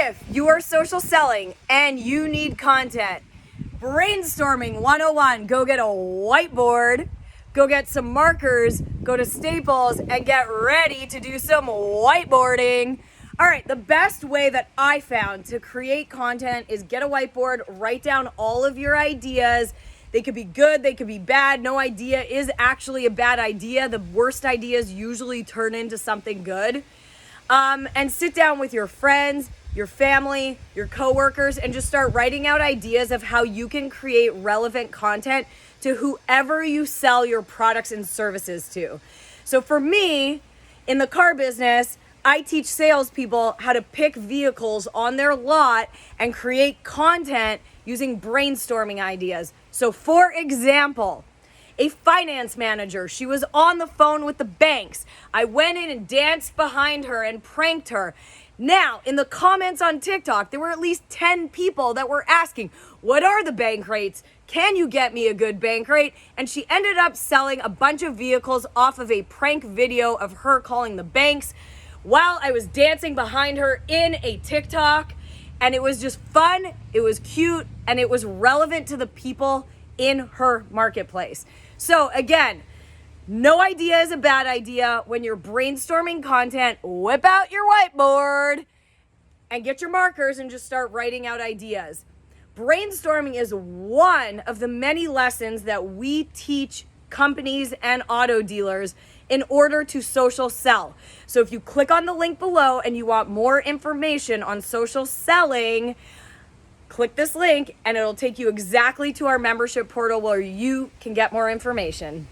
If you are social selling and you need content, brainstorming 101, go get a whiteboard, go get some markers, go to Staples, and get ready to do some whiteboarding. All right, the best way that I found to create content is get a whiteboard, write down all of your ideas. They could be good, they could be bad. No idea is actually a bad idea. The worst ideas usually turn into something good. And sit down with your friends, your family, your coworkers, and just start writing out ideas of how you can create relevant content to whoever you sell your products and services to. So for me, in the car business, I teach salespeople how to pick vehicles on their lot and create content using brainstorming ideas. So for example, a finance manager, she was on the phone with the banks. I went in and danced behind her and pranked her. Now, in the comments on TikTok, there were at least 10 people that were asking, what are the bank rates? Can you get me a good bank rate? And she ended up selling a bunch of vehicles off of a prank video of her calling the banks while I was dancing behind her in a TikTok. And it was just fun, it was cute, and it was relevant to the people in her marketplace. So again, no idea is a bad idea. When you're brainstorming content, whip out your whiteboard and get your markers and just start writing out ideas. Brainstorming is one of the many lessons that we teach companies and auto dealers in order to social sell. So if you click on the link below and you want more information on social selling, click this link and it'll take you exactly to our membership portal where you can get more information.